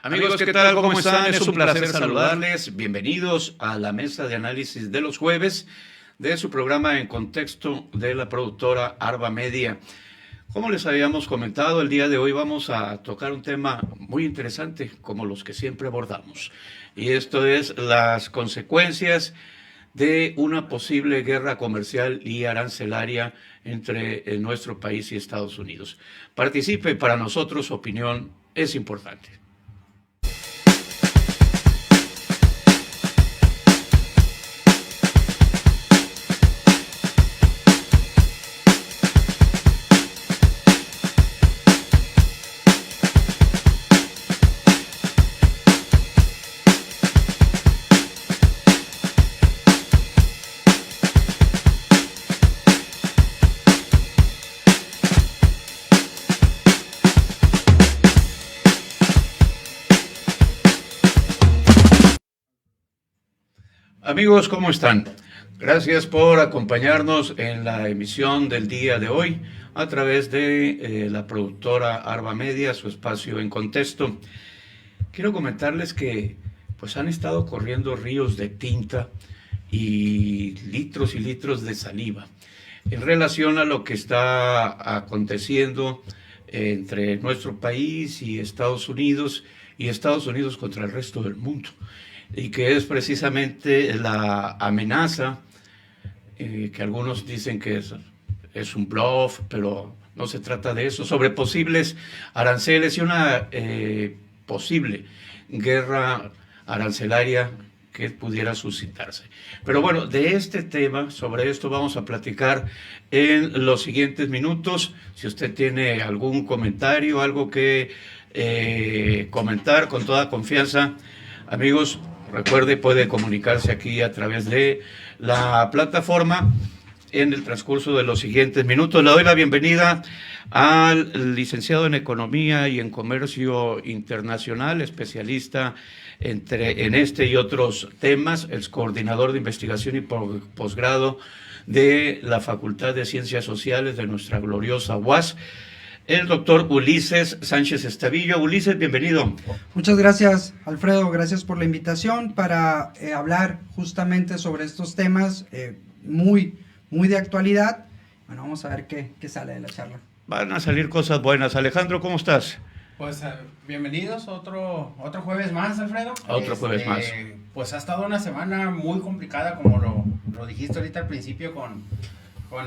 Amigos, ¿qué tal? ¿Cómo están? Es un placer saludarles. Bienvenidos a la mesa de análisis de los jueves de su programa En Contexto de la productora Arba Media. Como les habíamos comentado, el día de hoy vamos a tocar un tema muy interesante, como los que siempre abordamos. Y esto es las consecuencias de una posible guerra comercial y arancelaria entre nuestro país y Estados Unidos. Participe, para nosotros su opinión es importante. Amigos, ¿cómo están? Gracias por acompañarnos en la emisión del día de hoy a través de la productora Arba Media, su espacio En Contexto. Quiero comentarles que pues han estado corriendo ríos de tinta y litros de saliva en relación a lo que está aconteciendo entre nuestro país y Estados Unidos contra el resto del mundo. Y que es precisamente la amenaza, que algunos dicen que es un bluff, pero no se trata de eso, sobre posibles aranceles y una posible guerra arancelaria que pudiera suscitarse. Pero bueno, de este tema, sobre esto vamos a platicar en los siguientes minutos. Si usted tiene algún comentario, algo que comentar, con toda confianza, amigos, recuerde, puede comunicarse aquí a través de la plataforma en el transcurso de los siguientes minutos. Le doy la bienvenida al licenciado en Economía y en Comercio Internacional, especialista en este y otros temas, el coordinador de investigación y posgrado de la Facultad de Ciencias Sociales de nuestra gloriosa UAS, el doctor Ulises Sánchez Estavillo. Ulises, bienvenido. Muchas gracias, Alfredo. Gracias por la invitación para hablar justamente sobre estos temas muy de actualidad. Bueno, vamos a ver qué sale de la charla. Van a salir cosas buenas. Alejandro, ¿cómo estás? Pues bienvenidos otro jueves más, Alfredo. Otro jueves más. Pues ha estado una semana muy complicada, como lo dijiste ahorita al principio, con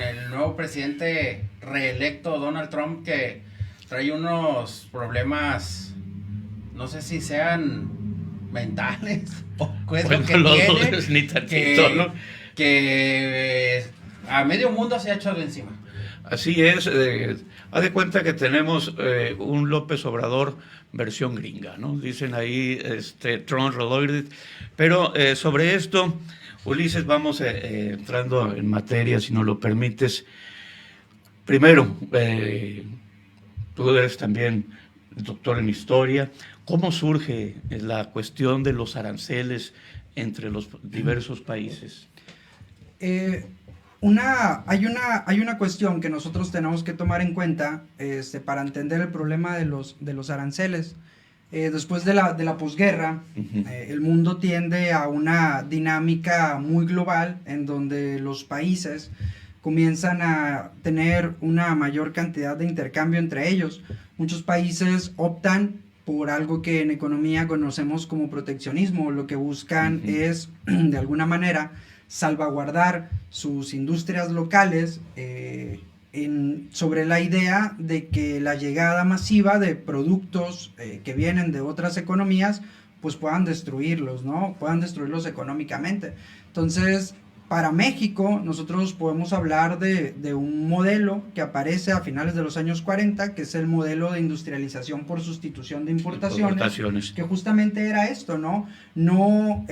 el nuevo presidente reelecto Donald Trump, que trae unos problemas, no sé si sean mentales o qué es lo que tiene, ni tantito, ¿no? que a medio mundo se ha echado encima. Así es, haz de cuenta que tenemos un López Obrador versión gringa, ¿no? Dicen ahí Trump Reloaded, pero sobre esto, Ulises, vamos entrando en materia, si nos lo permites. Primero, tú eres también doctor en historia. ¿Cómo surge la cuestión de los aranceles entre los diversos países? Hay una cuestión que nosotros tenemos que tomar en cuenta para entender el problema de los aranceles. Después de la posguerra, el mundo tiende a una dinámica muy global en donde los países comienzan a tener una mayor cantidad de intercambio entre ellos. Muchos países optan por algo que en economía conocemos como proteccionismo. Lo que buscan es, de alguna manera, salvaguardar sus industrias locales sobre la idea de que la llegada masiva de productos que vienen de otras economías pues puedan destruirlos, ¿no? Puedan destruirlos económicamente. Entonces, para México, nosotros podemos hablar de un modelo que aparece a finales de los años 40, que es el modelo de industrialización por sustitución de importaciones. Que justamente era esto, ¿no? No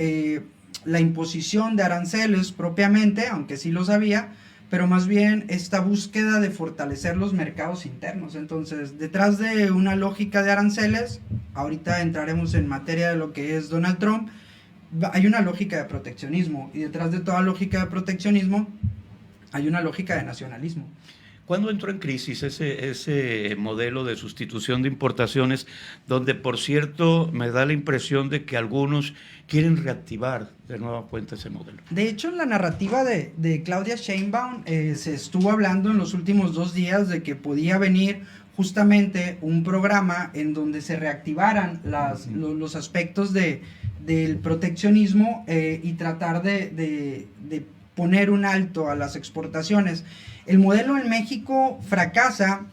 la imposición de aranceles propiamente, aunque sí los había, pero más bien esta búsqueda de fortalecer los mercados internos. Entonces, detrás de una lógica de aranceles, ahorita entraremos en materia de lo que es Donald Trump, hay una lógica de proteccionismo, y detrás de toda lógica de proteccionismo hay una lógica de nacionalismo. ¿Cuándo entró en crisis ese modelo de sustitución de importaciones, donde, por cierto, me da la impresión de que algunos quieren reactivar de nueva cuenta ese modelo? De hecho, en la narrativa de Claudia Sheinbaum se estuvo hablando en los últimos 2 días de que podía venir justamente un programa en donde se reactivaran los aspectos del proteccionismo y tratar de poner un alto a las exportaciones. El modelo en México fracasa.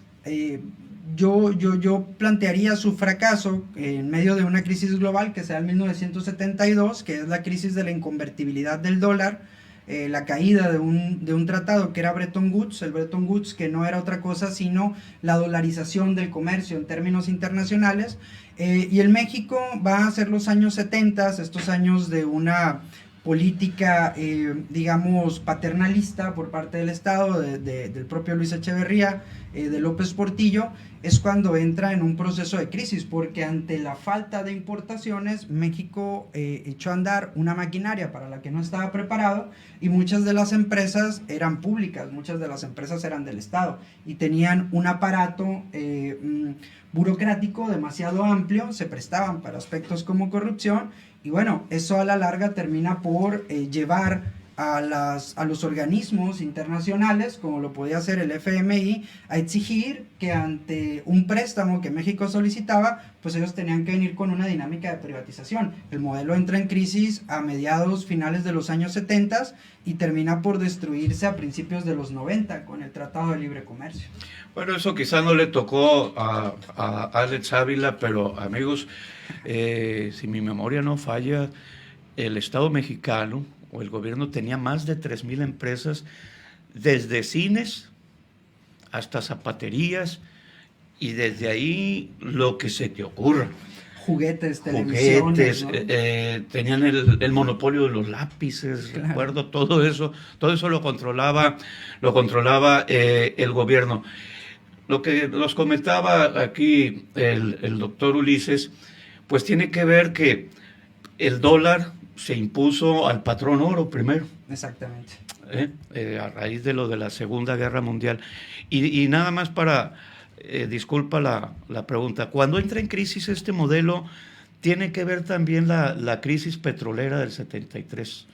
Yo plantearía su fracaso en medio de una crisis global que se da en 1972, que es la crisis de la inconvertibilidad del dólar, la caída de un tratado que era Bretton Woods, el Bretton Woods, que no era otra cosa sino la dolarización del comercio en términos internacionales, y en México va a ser los años 70, estos años de una política, digamos, paternalista por parte del Estado, del propio Luis Echeverría, de López Portillo, es cuando entra en un proceso de crisis, porque ante la falta de importaciones, México echó a andar una maquinaria para la que no estaba preparado, y muchas de las empresas eran públicas, muchas de las empresas eran del Estado, y tenían un aparato burocrático demasiado amplio, se prestaban para aspectos como corrupción, y bueno, eso a la larga termina por llevar a los organismos internacionales, como lo podía hacer el FMI, a exigir que ante un préstamo que México solicitaba, pues ellos tenían que venir con una dinámica de privatización. El modelo entra en crisis a finales de los años 70 y termina por destruirse a principios de los 90 con el Tratado de Libre Comercio. Bueno, eso quizá no le tocó a Alex Ávila, pero amigos, si mi memoria no falla, el Estado mexicano o el gobierno tenía más de 3,000 empresas, desde cines hasta zapaterías, y desde ahí lo que se te ocurra. Juguetes, televisiones, ¿no? Tenían el monopolio de los lápices, claro. Recuerdo todo eso lo controlaba el gobierno. Lo que nos comentaba aquí el doctor Ulises, pues tiene que ver que el dólar se impuso al patrón oro primero. Exactamente. A raíz de lo de la Segunda Guerra Mundial. Y nada más para, disculpa la pregunta, cuando entra en crisis este modelo, ¿tiene que ver también la crisis petrolera del 73?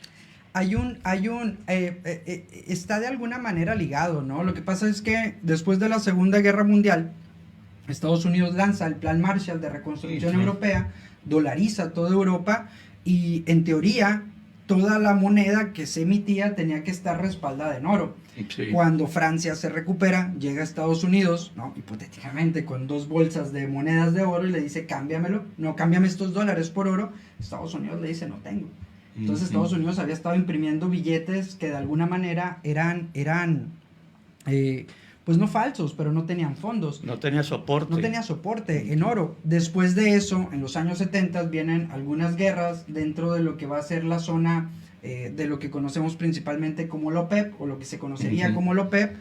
Está de alguna manera ligado, ¿no? Lo que pasa es que después de la Segunda Guerra Mundial, Estados Unidos lanza el Plan Marshall de Reconstrucción Europea, dolariza toda Europa, y en teoría toda la moneda que se emitía tenía que estar respaldada en oro. Sí. Cuando Francia se recupera, llega a Estados Unidos, ¿no? Hipotéticamente con 2 bolsas de monedas de oro, y le dice, cámbiamelo, no, cámbiame estos dólares por oro. Estados Unidos le dice, no tengo. Entonces Estados Unidos había estado imprimiendo billetes que de alguna manera eran pues no falsos, pero no tenían fondos. No tenía soporte en oro. Después de eso, en los años 70 vienen algunas guerras dentro de lo que va a ser la zona de lo que conocemos principalmente como la OPEP, o lo que se conocería como la OPEP.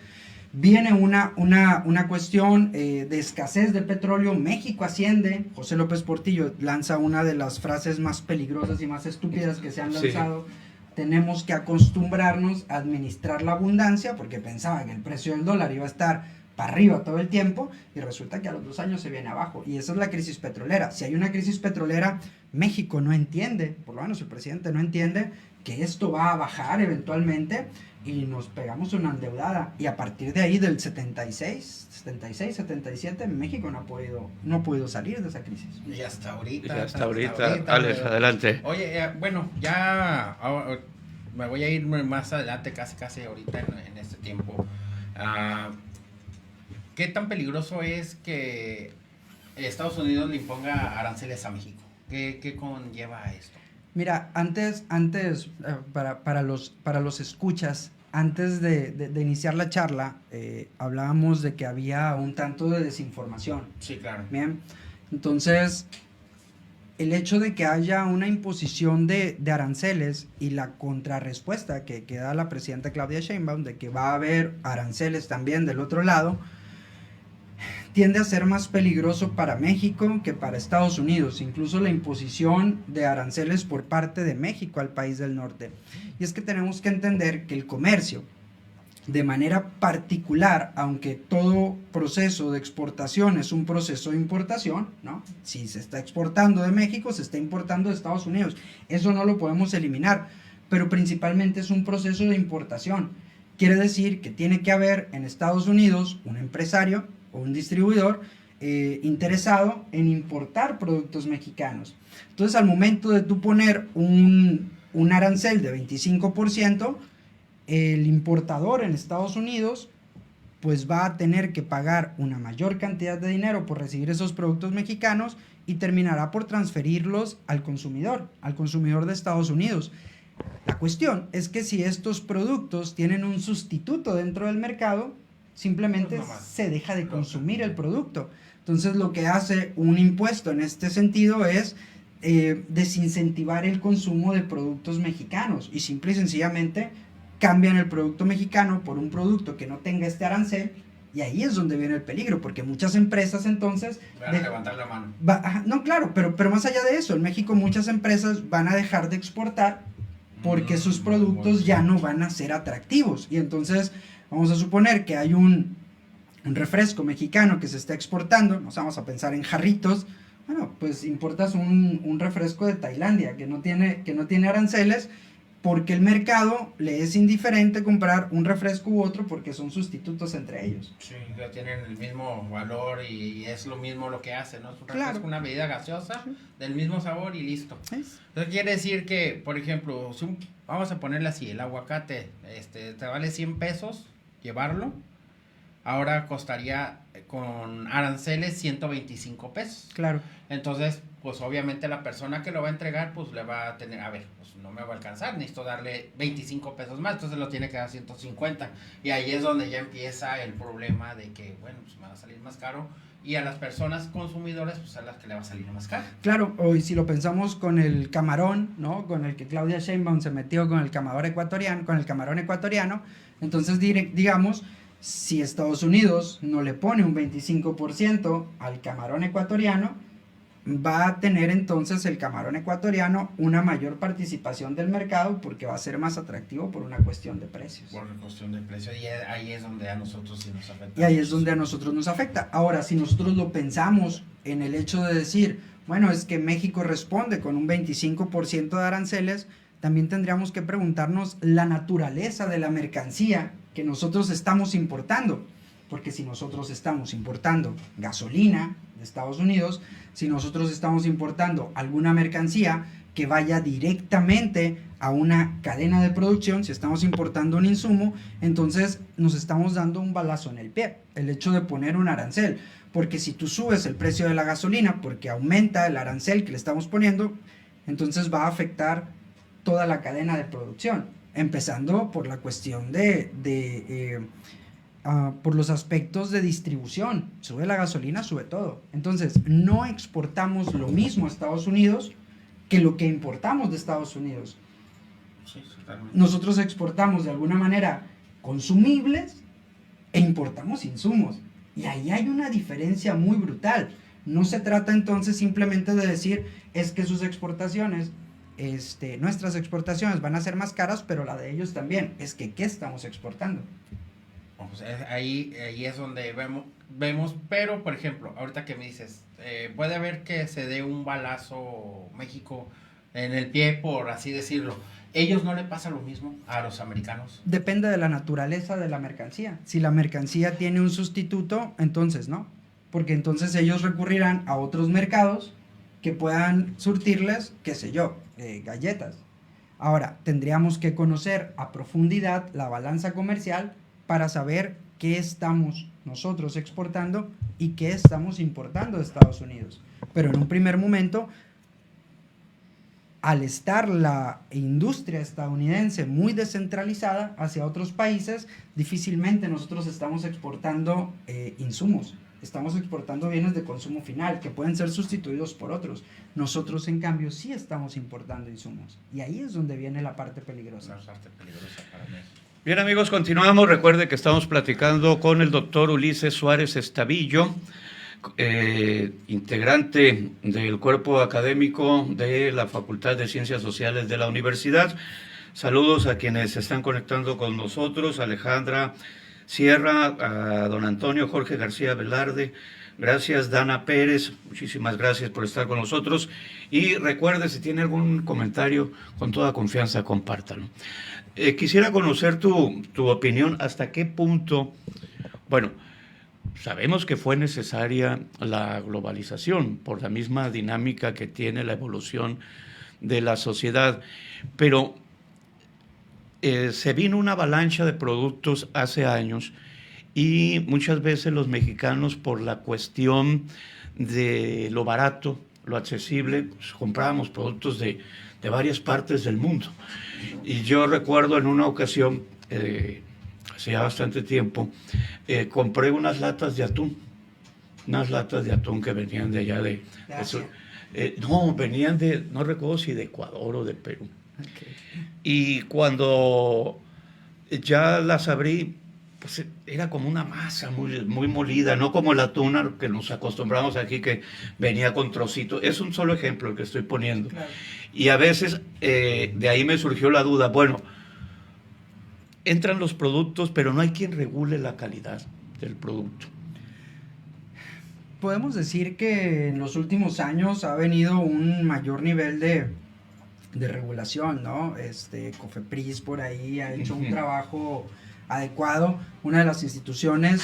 Viene una cuestión de escasez de petróleo. México asciende. José López Portillo lanza una de las frases más peligrosas y más estúpidas que se han lanzado. Sí. Tenemos que acostumbrarnos a administrar la abundancia, porque pensaba que el precio del dólar iba a estar para arriba todo el tiempo, y resulta que a los 2 años se viene abajo, y esa es la crisis petrolera. Si hay una crisis petrolera, México no entiende, por lo menos el presidente no entiende, que esto va a bajar eventualmente, y nos pegamos una endeudada, y a partir de ahí del 76, 77, México no ha podido salir de esa crisis. Y hasta ahorita. Alex, adelante. Oye, bueno, ya me voy a ir más adelante, casi ahorita en este tiempo. ¿Qué tan peligroso es que Estados Unidos le imponga aranceles a México? ¿Qué conlleva esto? Mira, antes para los escuchas, antes de iniciar la charla, hablábamos de que había un tanto de desinformación. Sí, claro. Bien, entonces, el hecho de que haya una imposición de aranceles y la contrarrespuesta que da la presidenta Claudia Sheinbaum de que va a haber aranceles también del otro lado, tiende a ser más peligroso para México que para Estados Unidos, incluso la imposición de aranceles por parte de México al país del norte. Y es que tenemos que entender que el comercio, de manera particular, aunque todo proceso de exportación es un proceso de importación, ¿no? Si se está exportando de México, se está importando de Estados Unidos. Eso no lo podemos eliminar, pero principalmente es un proceso de importación. Quiere decir que tiene que haber en Estados Unidos un empresario o un distribuidor interesado en importar productos mexicanos. Entonces, al momento de tú poner un arancel de 25%, el importador en Estados Unidos pues va a tener que pagar una mayor cantidad de dinero por recibir esos productos mexicanos y terminará por transferirlos al consumidor de Estados Unidos. La cuestión es que si estos productos tienen un sustituto dentro del mercado, simplemente se deja de consumir el producto. Entonces, lo que hace un impuesto en este sentido es desincentivar el consumo de productos mexicanos y simple y sencillamente cambian el producto mexicano por un producto que no tenga este arancel, y ahí es donde viene el peligro, porque muchas empresas entonces van a levantar la mano. No, claro, pero más allá de eso, en México muchas empresas van a dejar de exportar porque sus productos ya no van a ser atractivos, y entonces vamos a suponer que hay un refresco mexicano que se está exportando, nos vamos a pensar en jarritos. Bueno, pues importas un refresco de Tailandia que no tiene aranceles, porque el mercado le es indiferente comprar un refresco u otro porque son sustitutos entre ellos. Sí, ya tienen el mismo valor y es lo mismo lo que hace, ¿no? Es un refresco, Claro. una bebida gaseosa, sí, del mismo sabor y listo. ¿Es? Entonces quiere decir que, por ejemplo, vamos a ponerle así, el aguacate te vale 100 pesos llevarlo, ahora costaría con aranceles 125 pesos. Claro. Entonces, pues obviamente la persona que lo va a entregar, pues le va a tener, pues no me va a alcanzar, necesito darle 25 pesos más, entonces lo tiene que dar 150. Y ahí es donde ya empieza el problema de que, bueno, pues me va a salir más caro. Y a las personas consumidoras, pues a las que le va a salir más caro. Claro, hoy si lo pensamos con el camarón, ¿no? Con el que Claudia Sheinbaum se metió con el camarón ecuatoriano, entonces digamos, si Estados Unidos no le pone un 25% al camarón ecuatoriano, va a tener entonces el camarón ecuatoriano una mayor participación del mercado porque va a ser más atractivo por una cuestión de precios. Por una cuestión de precio, y ahí es donde a nosotros sí nos afecta. Y ahí es donde a nosotros nos afecta. Ahora, si nosotros lo pensamos en el hecho de decir, bueno, es que México responde con un 25% de aranceles, también tendríamos que preguntarnos la naturaleza de la mercancía que nosotros estamos importando. Porque si nosotros estamos importando gasolina de Estados Unidos, si nosotros estamos importando alguna mercancía que vaya directamente a una cadena de producción, si estamos importando un insumo, entonces nos estamos dando un balazo en el pie, el hecho de poner un arancel. Porque si tú subes el precio de la gasolina, porque aumenta el arancel que le estamos poniendo, entonces va a afectar toda la cadena de producción, empezando por la cuestión por los aspectos de distribución. Sube la gasolina, sube todo. Entonces, no exportamos lo mismo a Estados Unidos que lo que importamos de Estados Unidos. Sí, totalmente. Nosotros exportamos de alguna manera consumibles e importamos insumos. Y ahí hay una diferencia muy brutal. No se trata entonces simplemente de decir, es que sus exportaciones, nuestras exportaciones van a ser más caras, pero la de ellos también. Es que, ¿qué estamos exportando? Pues ahí es donde vemos, pero por ejemplo, ahorita que me dices, puede haber que se dé un balazo México en el pie, por así decirlo. ¿Ellos no le pasa lo mismo a los americanos? Depende de la naturaleza de la mercancía. Si la mercancía tiene un sustituto, entonces no. Porque entonces ellos recurrirán a otros mercados que puedan surtirles, qué sé yo, galletas. Ahora, tendríamos que conocer a profundidad la balanza comercial para saber qué estamos nosotros exportando y qué estamos importando de Estados Unidos. Pero en un primer momento, al estar la industria estadounidense muy descentralizada hacia otros países, difícilmente nosotros estamos exportando insumos. Estamos exportando bienes de consumo final que pueden ser sustituidos por otros. Nosotros, en cambio, sí estamos importando insumos. Y ahí es donde viene la parte peligrosa. La parte peligrosa para México. Bien, amigos, continuamos. Recuerde que estamos platicando con el doctor Ulises Suárez Estavillo, integrante del cuerpo académico de la Facultad de Ciencias Sociales de la Universidad, Saludos a quienes se están conectando con nosotros, Alejandra Sierra, a don Antonio Jorge García Velarde. Gracias, Dana Pérez, muchísimas gracias por estar con nosotros. Y recuerde, si tiene algún comentario, con toda confianza, compártalo. Quisiera conocer tu opinión, hasta qué punto, bueno, sabemos que fue necesaria la globalización por la misma dinámica que tiene la evolución de la sociedad, pero se vino una avalancha de productos hace años y muchas veces los mexicanos, por la cuestión de lo barato, lo accesible, pues comprábamos productos de varias partes del mundo. Y yo recuerdo en una ocasión, hace ya bastante tiempo, compré unas latas de atún que venían de allá de no, venían de, no recuerdo si de Ecuador o de Perú. Okay. Y cuando ya las abrí, pues era como una masa muy molida, no como el atún a lo que nos acostumbramos aquí, que venía con trocitos. Es un solo ejemplo el que estoy poniendo. Claro. Y a veces de ahí me surgió la duda, bueno, entran los productos, pero no hay quien regule la calidad del producto. Podemos decir que en los últimos años ha venido un mayor nivel de regulación, ¿no? Cofepris por ahí ha hecho un trabajo adecuado. Una de las instituciones,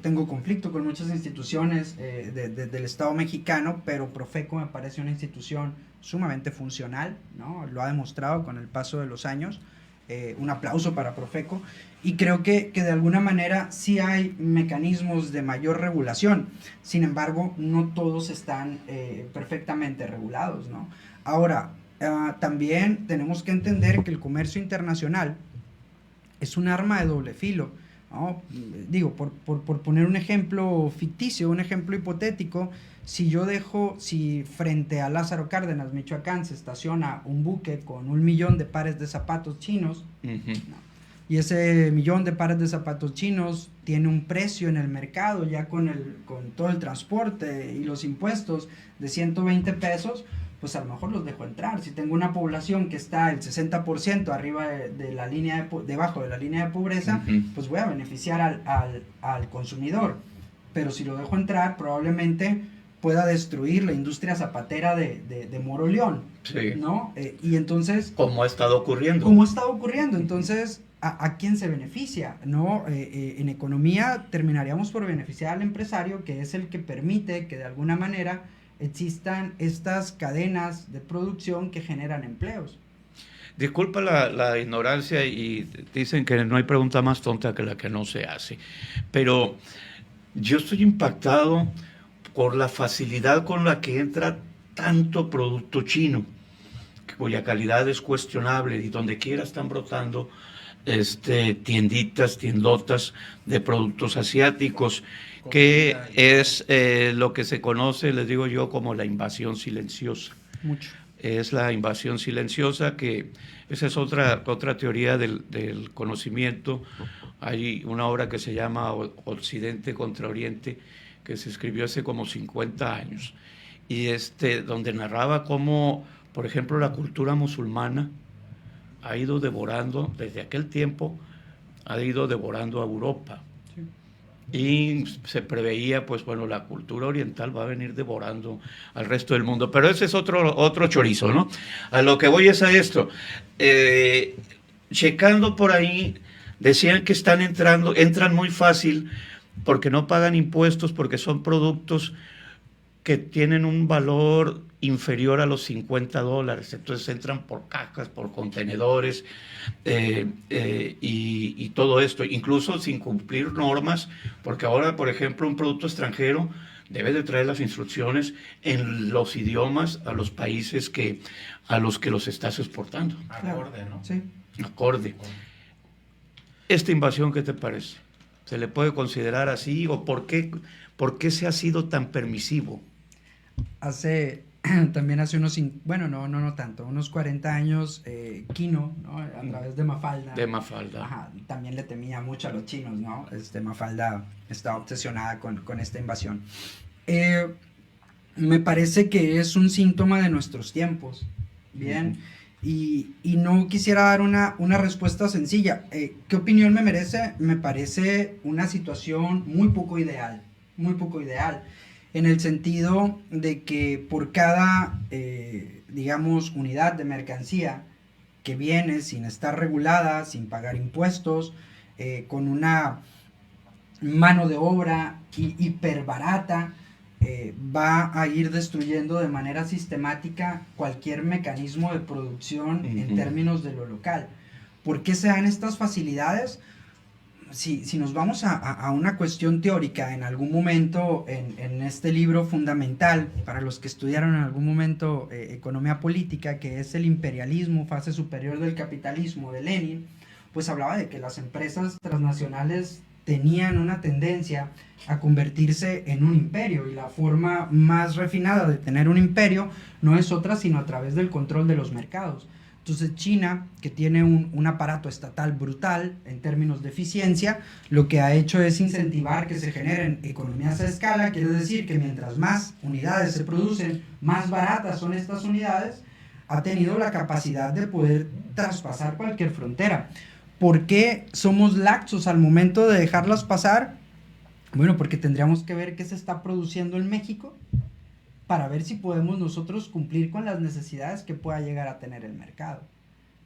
tengo conflicto con muchas instituciones del Estado mexicano, pero Profeco me parece una institución sumamente funcional, ¿no? Lo ha demostrado con el paso de los años. Un aplauso para Profeco. Y creo que de alguna manera sí hay mecanismos de mayor regulación. Sin embargo, no todos están perfectamente regulados, ¿no? Ahora, también tenemos que entender que el comercio internacional es un arma de doble filo, ¿no? Digo, por poner un ejemplo ficticio, un ejemplo hipotético, si frente a Lázaro Cárdenas, Michoacán, se estaciona un buque con 1 millón de pares de zapatos chinos, ¿no? Y ese 1 millón de pares de zapatos chinos tiene un precio en el mercado, ya con todo el transporte y los impuestos, de 120 pesos, pues a lo mejor los dejo entrar. Si tengo una población que está el 60% arriba de la línea debajo de la línea de pobreza, pues voy a beneficiar al consumidor. Pero si lo dejo entrar, probablemente pueda destruir la industria zapatera de Moroleón, sí, ¿no? Y entonces... Como ha estado ocurriendo. Entonces, ¿a quién se beneficia? ¿No? En economía terminaríamos por beneficiar al empresario, que es el que permite que de alguna manera existan estas cadenas de producción que generan empleos. Disculpa la ignorancia, y dicen que no hay pregunta más tonta que la que no se hace, pero yo estoy impactado por la facilidad con la que entra tanto producto chino, cuya calidad es cuestionable, y donde quiera están brotando tiendotas de productos asiáticos, que es lo que se conoce, les digo yo, como la invasión silenciosa. Mucho. Es la invasión silenciosa, que esa es otra teoría del conocimiento. Hay una obra que se llama Occidente contra Oriente, que se escribió hace como 50 años, y donde narraba cómo, por ejemplo, la cultura musulmana ha ido devorando, desde aquel tiempo, ha ido devorando a Europa. Sí. Y se preveía, pues bueno, la cultura oriental va a venir devorando al resto del mundo. Pero ese es otro chorizo, ¿no? A lo que voy es a esto. Checando por ahí, decían que entran muy fácil porque no pagan impuestos, porque son productos que tienen un valor inferior a los $50, entonces entran por cajas, por contenedores, y todo esto, incluso sin cumplir normas, porque ahora, por ejemplo, un producto extranjero debe de traer las instrucciones en los idiomas a los países a los que los estás exportando. Acorde, ¿no? Sí. Acorde. ¿Esta invasión qué te parece? ¿Se le puede considerar así, o por qué se ha sido tan permisivo? También hace unos, bueno, no tanto, unos 40 años, Kino, ¿no? A través de Mafalda. De Mafalda. Ajá, también le temía mucho a los chinos, ¿no? Mafalda estaba obsesionada con esta invasión. Me parece que es un síntoma de nuestros tiempos, ¿bien? y no quisiera dar una respuesta sencilla. ¿Qué opinión me merece? Me parece una situación muy poco ideal, en el sentido de que por cada, digamos, unidad de mercancía que viene sin estar regulada, sin pagar impuestos, con una mano de obra hiper barata, va a ir destruyendo de manera sistemática cualquier mecanismo de producción en términos de lo local. ¿Por qué se dan estas facilidades? Si nos vamos a una cuestión teórica, en algún momento en este libro fundamental para los que estudiaron en algún momento economía política, que es El imperialismo, fase superior del capitalismo, de Lenin, pues hablaba de que las empresas transnacionales tenían una tendencia a convertirse en un imperio, y la forma más refinada de tener un imperio no es otra sino a través del control de los mercados. Entonces China, que tiene un aparato estatal brutal en términos de eficiencia, lo que ha hecho es incentivar que se generen economías a escala. Quiere decir que mientras más unidades se producen, más baratas son estas unidades, ha tenido la capacidad de poder traspasar cualquier frontera. ¿Por qué somos laxos al momento de dejarlas pasar? Bueno, porque tendríamos que ver qué se está produciendo en México para ver si podemos nosotros cumplir con las necesidades que pueda llegar a tener el mercado.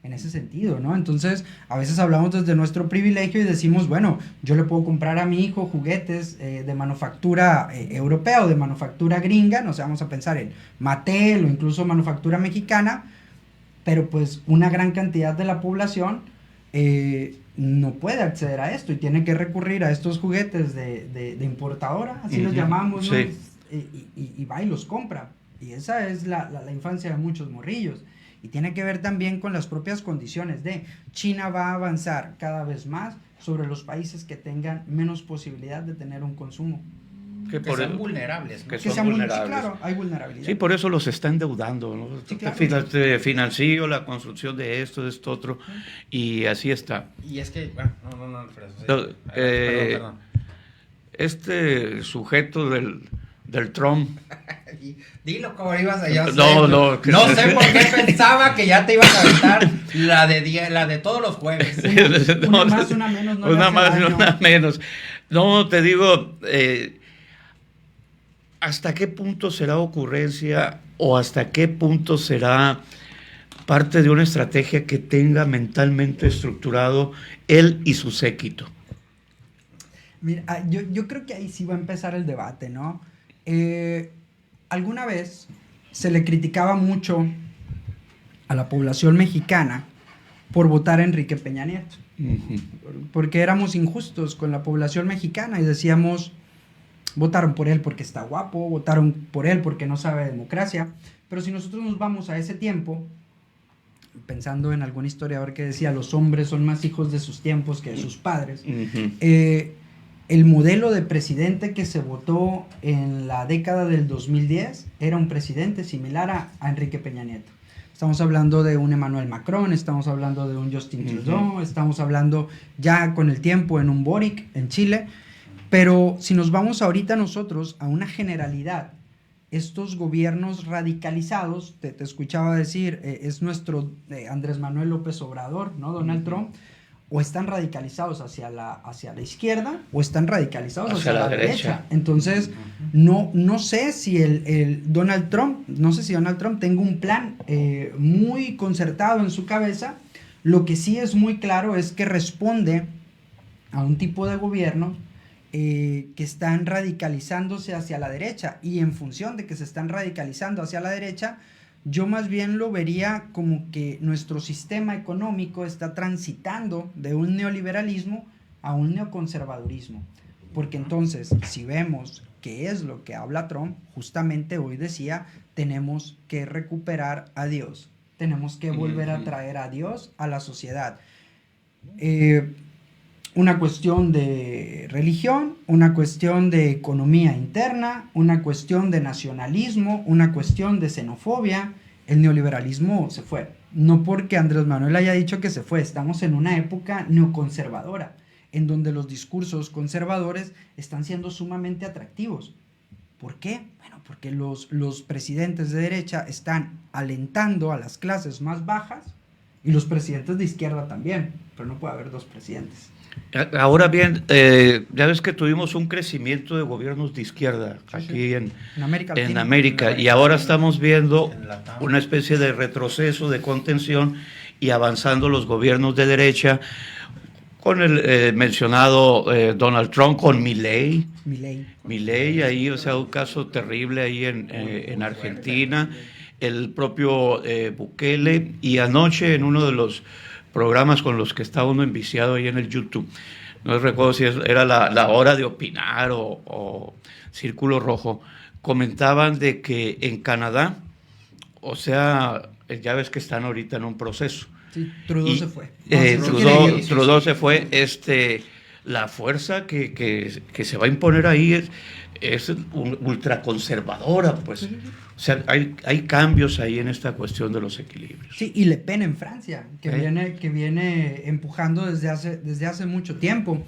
En ese sentido, ¿no? Entonces, a veces hablamos desde nuestro privilegio y decimos, bueno, yo le puedo comprar a mi hijo juguetes de manufactura europea o de manufactura gringa, no sé, vamos a pensar en Mattel o incluso manufactura mexicana, pero pues una gran cantidad de la población no puede acceder a esto y tiene que recurrir a estos juguetes de importadora, así los llamamos, ¿no? Sí. Y va y los compra. Y esa es la infancia de muchos morrillos. Y tiene que ver también con las propias condiciones de China va a avanzar cada vez más sobre los países que tengan menos posibilidad de tener un consumo. Que sean vulnerables, ¿no? Que Que son vulnerables. Sí, claro, hay vulnerabilidad. Sí, por eso los está endeudando, ¿no? Sí, claro. Financió la construcción de esto, otro, y así está. Y es que, bueno, no, Alfredo. Perdón. Este sujeto del Trump. Dilo como ibas allá. No. No sé por qué pensaba que ya te ibas a aventar la de todos los jueves. Una más, una menos. No una más y una menos. No, te digo, ¿hasta qué punto será ocurrencia o hasta qué punto será parte de una estrategia que tenga mentalmente estructurado él y su séquito? Mira, yo creo que ahí sí va a empezar el debate, ¿no? Alguna vez se le criticaba mucho a la población mexicana por votar a Enrique Peña Nieto, porque éramos injustos con la población mexicana y decíamos, votaron por él porque está guapo, votaron por él porque no sabe democracia. Pero si nosotros nos vamos a ese tiempo, pensando en algún historiador que decía los hombres son más hijos de sus tiempos que de sus padres, el modelo de presidente que se votó en la década del 2010 era un presidente similar a Enrique Peña Nieto. Estamos hablando de un Emmanuel Macron, estamos hablando de un Justin Trudeau, estamos hablando ya con el tiempo en un Boric en Chile. Pero si nos vamos ahorita nosotros a una generalidad, estos gobiernos radicalizados, te escuchaba decir, es nuestro Andrés Manuel López Obrador, ¿no? Donald Trump, o están radicalizados hacia la izquierda o están radicalizados hacia la derecha. Entonces, no sé si Donald Trump tenga un plan muy concertado en su cabeza. Lo que sí es muy claro es que responde a un tipo de gobierno que están radicalizándose hacia la derecha, y en función de que se están radicalizando hacia la derecha, yo más bien lo vería como que nuestro sistema económico está transitando de un neoliberalismo a un neoconservadurismo. Porque entonces, si vemos qué es lo que habla Trump, justamente hoy decía, tenemos que recuperar a Dios, tenemos que volver a traer a Dios a la sociedad. Una cuestión de religión, una cuestión de economía interna, una cuestión de nacionalismo, una cuestión de xenofobia. El neoliberalismo se fue. No porque Andrés Manuel haya dicho que se fue, estamos en una época neoconservadora, en donde los discursos conservadores están siendo sumamente atractivos. ¿Por qué? Bueno, porque los presidentes de derecha están alentando a las clases más bajas y los presidentes de izquierda también, pero no puede haber dos presidentes. Ahora bien, ya ves que tuvimos un crecimiento de gobiernos de izquierda aquí en América Latina. En América, y ahora estamos viendo una especie de retroceso, de contención, y avanzando los gobiernos de derecha, con el mencionado Donald Trump, con Milei, ahí, o sea, un caso terrible ahí en Argentina, el propio Bukele, y anoche en uno de los programas con los que está uno enviciado ahí en el YouTube, no recuerdo si era la hora de opinar o Círculo Rojo, comentaban de que en Canadá, o sea, ya ves que están ahorita en un proceso. Sí, Trudeau se fue. Trudeau se fue, la fuerza que se va a imponer ahí es ultraconservadora, pues. O sea, hay cambios ahí en esta cuestión de los equilibrios. Sí, y Le Pen en Francia, que viene empujando desde hace mucho tiempo.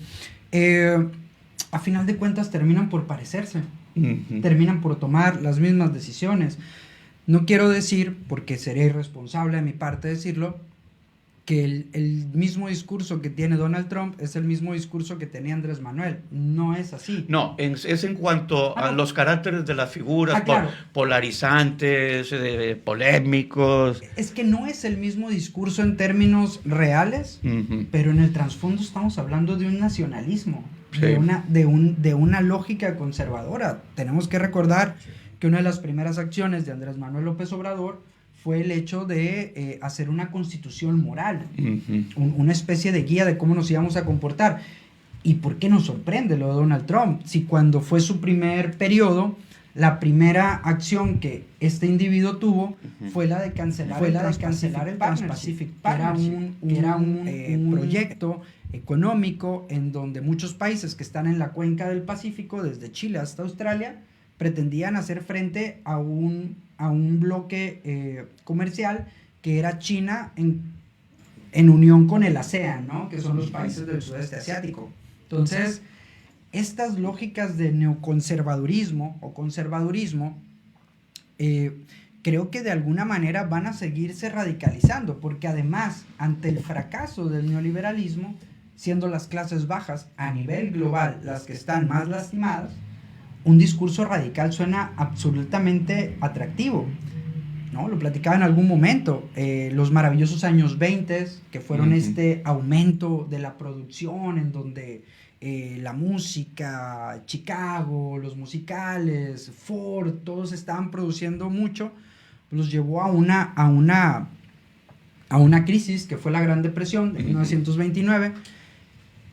A final de cuentas terminan por parecerse, terminan por tomar las mismas decisiones. No quiero decir, porque sería irresponsable de mi parte decirlo, que el mismo discurso que tiene Donald Trump es el mismo discurso que tenía Andrés Manuel. No es así. No, es en cuanto a los caracteres de las figuras, claro. Polarizantes, polémicos. Es que no es el mismo discurso en términos reales, pero en el trasfondo estamos hablando de un nacionalismo, sí, de una lógica conservadora. Tenemos que recordar que una de las primeras acciones de Andrés Manuel López Obrador fue el hecho de hacer una constitución moral, una especie de guía de cómo nos íbamos a comportar. ¿Y por qué nos sorprende lo de Donald Trump? Si cuando fue su primer periodo, la primera acción que este individuo tuvo fue la de cancelar el Trans-Pacific Partnership, que era un proyecto económico en donde muchos países que están en la cuenca del Pacífico, desde Chile hasta Australia, pretendían hacer frente a un bloque comercial que era China en unión con el ASEAN, ¿no? Que son los países del sudeste asiático. Entonces, estas lógicas de neoconservadurismo o conservadurismo creo que de alguna manera van a seguirse radicalizando, porque además, ante el fracaso del neoliberalismo, siendo las clases bajas a nivel global las que están más lastimadas, un discurso radical suena absolutamente atractivo, ¿no? Lo platicaba en algún momento, los maravillosos años 20, que fueron este aumento de la producción en donde la música, Chicago, los musicales, Ford, todos estaban produciendo mucho, los llevó a una crisis que fue la Gran Depresión de 1929.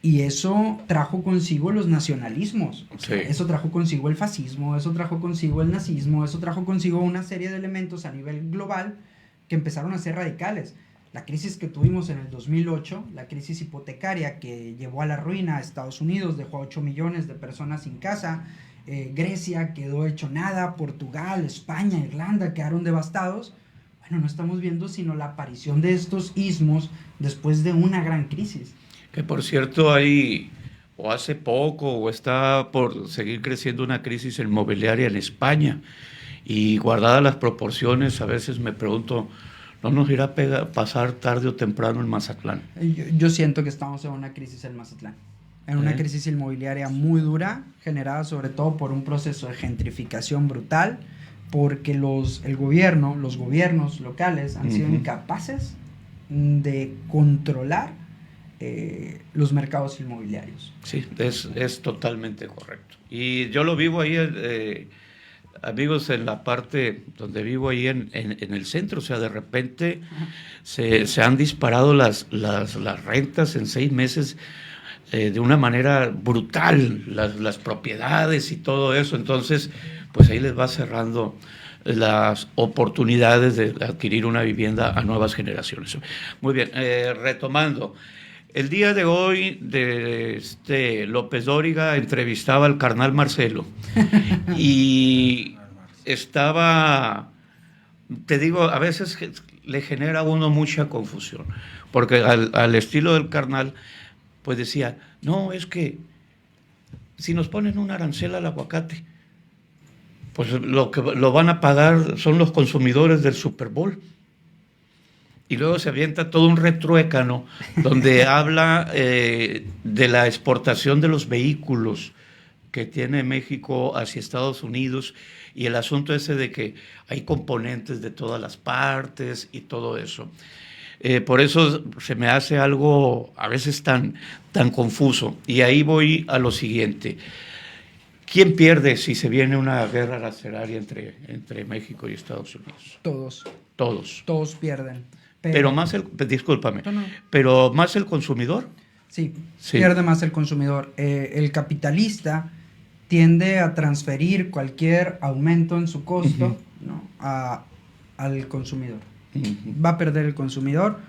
Y eso trajo consigo los nacionalismos, sí. Eso trajo consigo el fascismo, eso trajo consigo el nazismo, eso trajo consigo una serie de elementos a nivel global que empezaron a ser radicales. La crisis que tuvimos en el 2008, la crisis hipotecaria que llevó a la ruina a Estados Unidos, dejó a 8 millones de personas sin casa, Grecia quedó hecho nada, Portugal, España, Irlanda quedaron devastados. Bueno, no estamos viendo sino la aparición de estos ismos después de una gran crisis. Que por cierto hay, o hace poco, o está por seguir creciendo una crisis inmobiliaria en España, y guardadas las proporciones, a veces me pregunto, ¿no nos irá a pasar tarde o temprano en Mazatlán? Yo siento que estamos en una crisis en Mazatlán, en una crisis inmobiliaria muy dura, generada sobre todo por un proceso de gentrificación brutal, porque los gobiernos locales han sido incapaces de controlar los mercados inmobiliarios. Sí, es totalmente correcto. Y yo lo vivo ahí, amigos, en la parte donde vivo ahí en el centro. O sea, de repente se han disparado las rentas en 6 meses de una manera brutal, las propiedades y todo eso. Entonces, pues ahí les va cerrando las oportunidades de adquirir una vivienda a nuevas generaciones. Muy bien, retomando. El día de hoy, López Dóriga entrevistaba al carnal Marcelo y estaba, te digo, a veces le genera a uno mucha confusión, porque al estilo del carnal, pues decía, no, es que si nos ponen un arancel al aguacate, Pues lo que lo van a pagar son los consumidores del Super Bowl. Y luego se avienta todo un retruécano donde habla de la exportación de los vehículos que tiene México hacia Estados Unidos y el asunto ese de que hay componentes de todas las partes y todo eso. Por eso se me hace algo a veces tan confuso. Y ahí voy a lo siguiente. ¿Quién pierde si se viene una guerra arancelaria entre México y Estados Unidos? Todos. Todos. Todos pierden. Pero más discúlpame, No. pero más el consumidor. Sí, Sí. pierde más el consumidor. El capitalista tiende a transferir cualquier aumento en su costo, ¿no?, al consumidor. Va a perder el consumidor,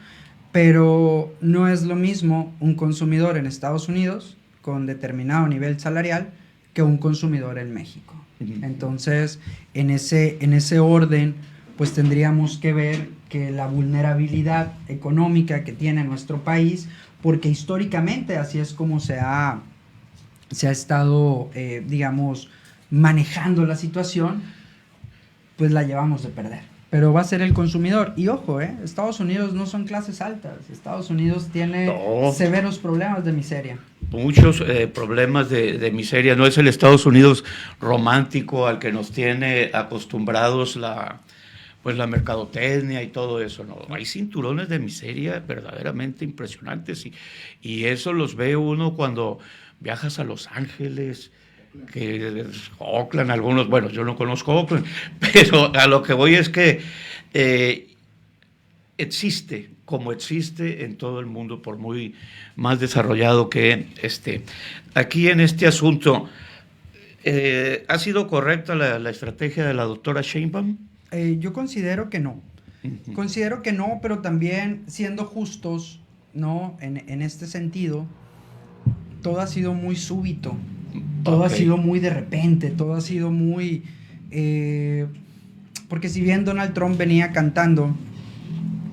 pero no es lo mismo un consumidor en Estados Unidos con determinado nivel salarial que un consumidor en México. Entonces, en ese orden, pues tendríamos que ver que la vulnerabilidad económica que tiene nuestro país, porque históricamente así es como se ha estado, digamos, manejando la situación, pues la llevamos de perder. Pero va a ser el consumidor. Y ojo, Estados Unidos no son clases altas. Estados Unidos tiene severos problemas de miseria. Muchos problemas de miseria. No es el Estados Unidos romántico al que nos tiene acostumbrados la mercadotecnia y todo eso. No, hay cinturones de miseria verdaderamente impresionantes y eso los ve uno cuando viajas a Los Ángeles, que Oakland, algunos, bueno, yo no conozco Oakland, pero a lo que voy es que existe, como existe en todo el mundo, por muy más desarrollado que esté. Aquí en este asunto, ¿ha sido correcta la estrategia de la doctora Sheinbaum? Yo considero que no. Considero que no, pero también siendo justos, ¿no?, en este sentido, todo ha sido muy súbito, todo ha sido muy de repente, todo ha sido muy... porque si bien Donald Trump venía cantando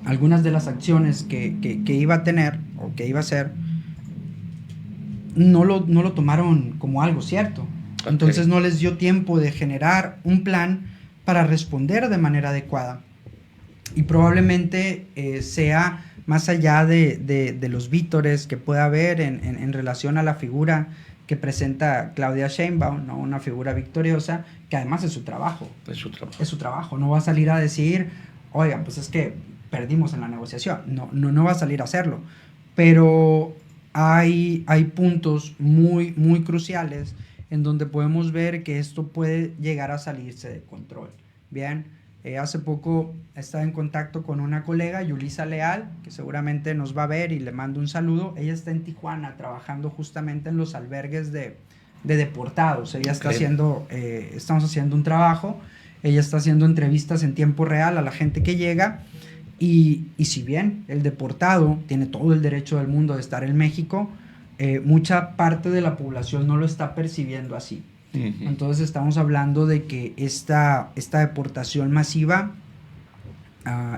algunas de las acciones que iba a tener o que iba a hacer, no lo tomaron como algo cierto. Entonces no les dio tiempo de generar un plan para responder de manera adecuada. Y probablemente sea más allá de los vítores que pueda haber en relación a la figura que presenta Claudia Sheinbaum, ¿no?, una figura victoriosa, que además es su trabajo. Es su trabajo. Es su trabajo. No va a salir a decir, oigan, pues es que perdimos en la negociación. No va a salir a hacerlo. Pero hay puntos muy, muy cruciales en donde podemos ver que esto puede llegar a salirse de control. Bien, hace poco estaba en contacto con una colega, Yulisa Leal, que seguramente nos va a ver y le mando un saludo. Ella está en Tijuana trabajando justamente en los albergues de deportados. Ella está haciendo, estamos haciendo un trabajo, ella está haciendo entrevistas en tiempo real a la gente que llega y si bien el deportado tiene todo el derecho del mundo de estar en México, mucha parte de la población no lo está percibiendo así. Entonces estamos hablando de que esta deportación masiva,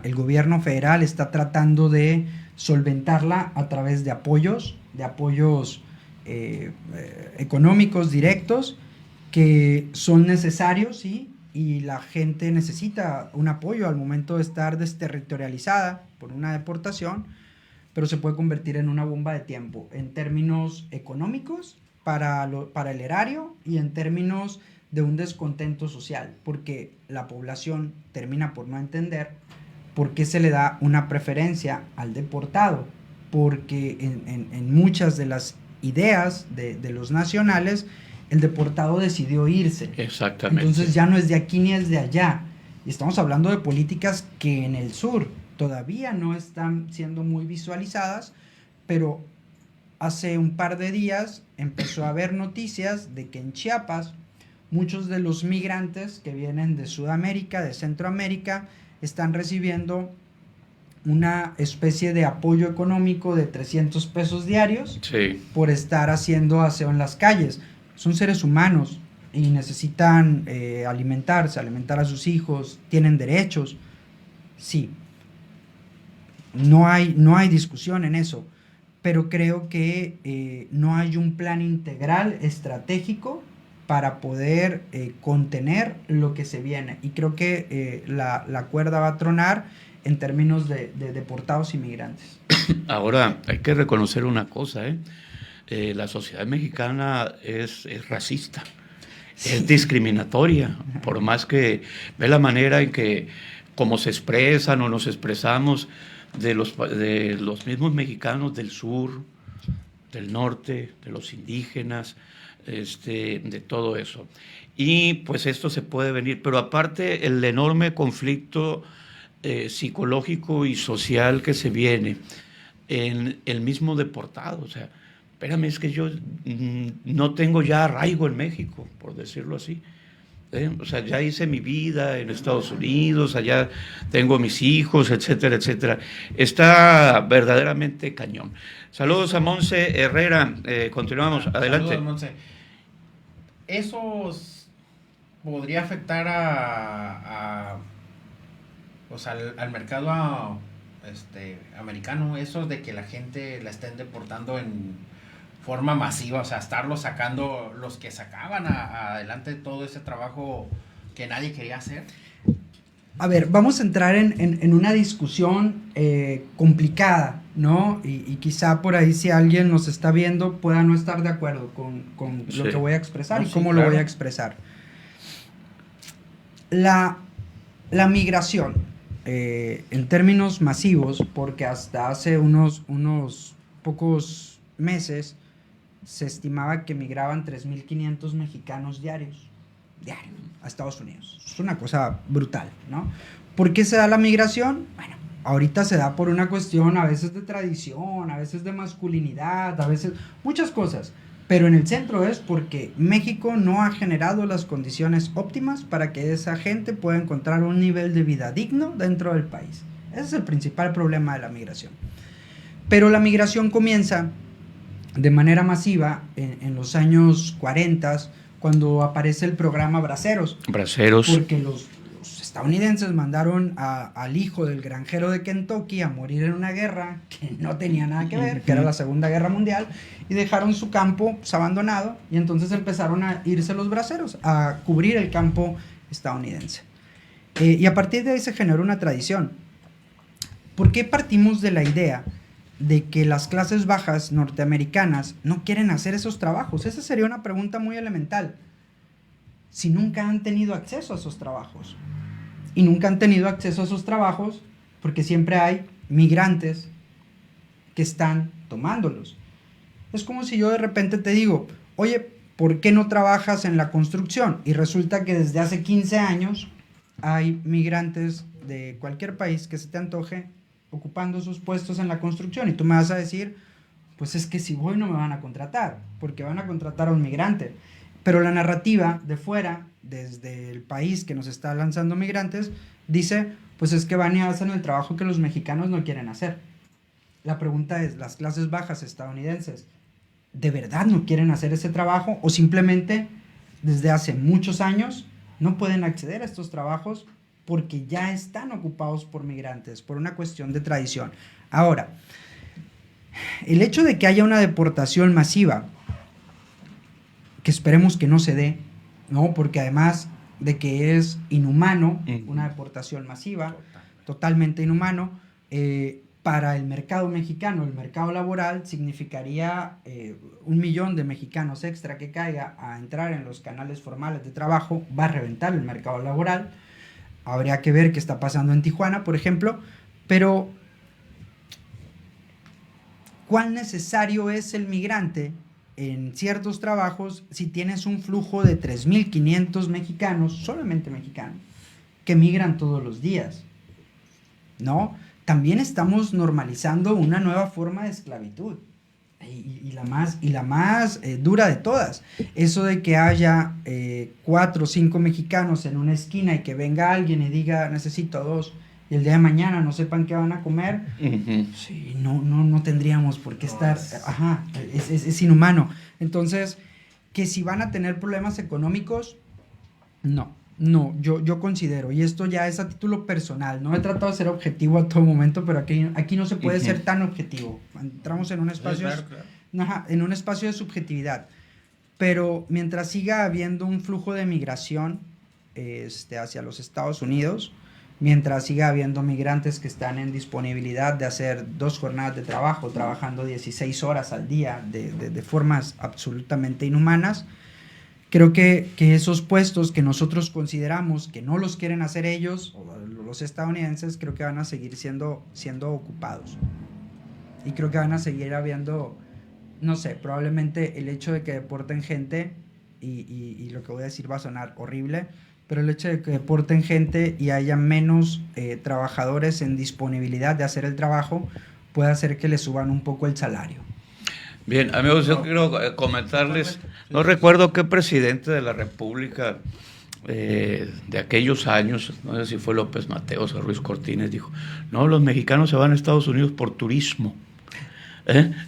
el gobierno federal está tratando de solventarla a través de apoyos económicos directos que son necesarios, ¿sí? Y la gente necesita un apoyo al momento de estar desterritorializada por una deportación, pero se puede convertir en una bomba de tiempo en términos económicos para el erario y en términos de un descontento social, porque la población termina por no entender por qué se le da una preferencia al deportado, porque en muchas de las ideas de los nacionales, el deportado decidió irse. Exactamente. Entonces ya no es de aquí ni es de allá. Y estamos hablando de políticas que en el sur todavía no están siendo muy visualizadas, pero hace un par de días empezó a haber noticias de que en Chiapas muchos de los migrantes que vienen de Sudamérica, de Centroamérica, están recibiendo una especie de apoyo económico de 300 pesos diarios por estar haciendo aseo en las calles. Son seres humanos y necesitan alimentarse, alimentar a sus hijos, tienen derechos. Sí, no hay discusión en eso, pero creo que no hay un plan integral estratégico para poder contener lo que se viene. Y creo que la cuerda va a tronar en términos de deportados inmigrantes. Ahora, hay que reconocer una cosa, la sociedad mexicana es racista, sí. Es discriminatoria, por más que ve la manera en que como se expresan o nos expresamos de los mismos mexicanos del sur, del norte, de los indígenas, de todo eso. Y pues esto se puede venir, pero aparte el enorme conflicto psicológico y social que se viene en el mismo deportado, o sea, espérame, es que yo no tengo ya arraigo en México, por decirlo así. O sea, ya hice mi vida en Estados Unidos, allá tengo mis hijos, etcétera, etcétera. Está verdaderamente cañón. Saludos a Monse Herrera, continuamos, adelante. Saludos, Monse. ¿Eso podría afectar al mercado americano, eso de que la gente la estén deportando en forma masiva, o sea, estarlos sacando, los que sacaban adelante todo ese trabajo que nadie quería hacer? A ver, vamos a entrar en una discusión complicada, ¿no? Y quizá por ahí, si alguien nos está viendo, pueda no estar de acuerdo con sí. Lo que voy a expresar, no, y cómo claro. lo voy a expresar. La migración, en términos masivos, porque hasta hace unos pocos meses se estimaba que migraban 3.500 mexicanos diarios a Estados Unidos. Es una cosa brutal, ¿no? ¿Por qué se da la migración? Bueno, ahorita se da por una cuestión a veces de tradición, a veces de masculinidad, a veces muchas cosas, pero en el centro es porque México no ha generado las condiciones óptimas para que esa gente pueda encontrar un nivel de vida digno dentro del país. Ese es el principal problema de la migración. Pero la migración comienza de manera masiva en los años 40, cuando aparece el programa Braceros. Porque los estadounidenses mandaron al hijo del granjero de Kentucky a morir en una guerra que no tenía nada que ver, que era la Segunda Guerra Mundial, y dejaron su campo abandonado, y entonces empezaron a irse los braceros a cubrir el campo estadounidense. Y a partir de ahí se generó una tradición. ¿Por qué partimos de la idea de que las clases bajas norteamericanas no quieren hacer esos trabajos? Esa sería una pregunta muy elemental. Si nunca han tenido acceso a esos trabajos. Y nunca han tenido acceso a esos trabajos porque siempre hay migrantes que están tomándolos. Es como si yo de repente te digo, oye, ¿por qué no trabajas en la construcción? Y resulta que desde hace 15 años hay migrantes de cualquier país que se te antoje ocupando sus puestos en la construcción, y tú me vas a decir, pues es que si voy no me van a contratar, porque van a contratar a un migrante. Pero la narrativa de fuera, desde el país que nos está lanzando migrantes, dice, pues es que van y hacen el trabajo que los mexicanos no quieren hacer. La pregunta es, ¿las clases bajas estadounidenses de verdad no quieren hacer ese trabajo, o simplemente desde hace muchos años no pueden acceder a estos trabajos porque ya están ocupados por migrantes, por una cuestión de tradición? Ahora, el hecho de que haya una deportación masiva, que esperemos que no se dé, ¿no? Porque además de que es inhumano, una deportación masiva, totalmente inhumano, para el mercado mexicano, el mercado laboral, significaría 1 millón de mexicanos extra que caiga a entrar en los canales formales de trabajo, va a reventar el mercado laboral. Habría que ver qué está pasando en Tijuana, por ejemplo, pero ¿cuán necesario es el migrante en ciertos trabajos si tienes un flujo de 3.500 mexicanos, solamente mexicanos, que migran todos los días? ¿No? También estamos normalizando una nueva forma de esclavitud, y la más dura de todas. Eso de que haya 4 o 5 mexicanos en una esquina y que venga alguien y diga necesito 2, y el día de mañana no sepan qué van a comer, sí, no tendríamos por qué estar, es inhumano. Entonces, que si van a tener problemas económicos, no, yo considero, y esto ya es a título personal, no he tratado de ser objetivo a todo momento, pero aquí no se puede ser tan objetivo. Entramos en un espacio, en un espacio de subjetividad. pero mientras siga habiendo un flujo de migración hacia los Estados Unidos, mientras siga habiendo migrantes que están en disponibilidad de hacer 2 jornadas de trabajo, trabajando 16 horas al día de formas absolutamente inhumanas, creo que esos puestos que nosotros consideramos que no los quieren hacer ellos, o los estadounidenses, creo que van a seguir siendo ocupados. Y creo que van a seguir habiendo, no sé, probablemente el hecho de que deporten gente, y lo que voy a decir va a sonar horrible, pero el hecho de que deporten gente y haya menos trabajadores en disponibilidad de hacer el trabajo puede hacer que le suban un poco el salario. Bien, amigos, yo quiero comentarles, no recuerdo qué presidente de la República de aquellos años, no sé si fue López Mateos o Ruiz Cortines, dijo, no, los mexicanos se van a Estados Unidos por turismo.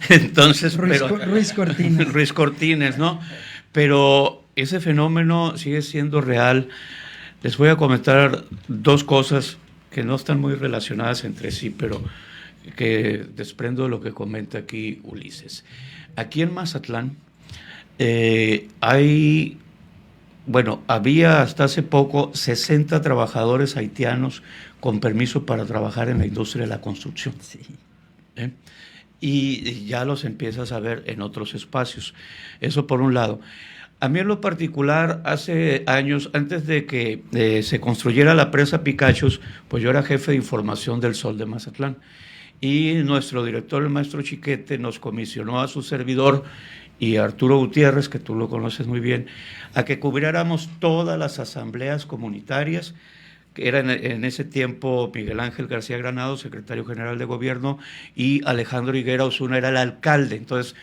Entonces, Ruiz Cortines. Ruiz Cortines, ¿no? Pero ese fenómeno sigue siendo real. Les voy a comentar 2 cosas que no están muy relacionadas entre sí, pero que desprendo de lo que comenta aquí Ulises. Aquí en Mazatlán había hasta hace poco 60 trabajadores haitianos con permiso para trabajar en la industria de la construcción. Sí. Y ya los empiezas a ver en otros espacios. Eso por un lado. A mí en lo particular, hace años, antes de que se construyera la presa Picachos, pues yo era jefe de información del Sol de Mazatlán. Y nuestro director, el maestro Chiquete, nos comisionó a su servidor y a Arturo Gutiérrez, que tú lo conoces muy bien, a que cubriéramos todas las asambleas comunitarias, que era en ese tiempo Miguel Ángel García Granado, secretario general de gobierno, y Alejandro Higuera Osuna era el alcalde. Entonces,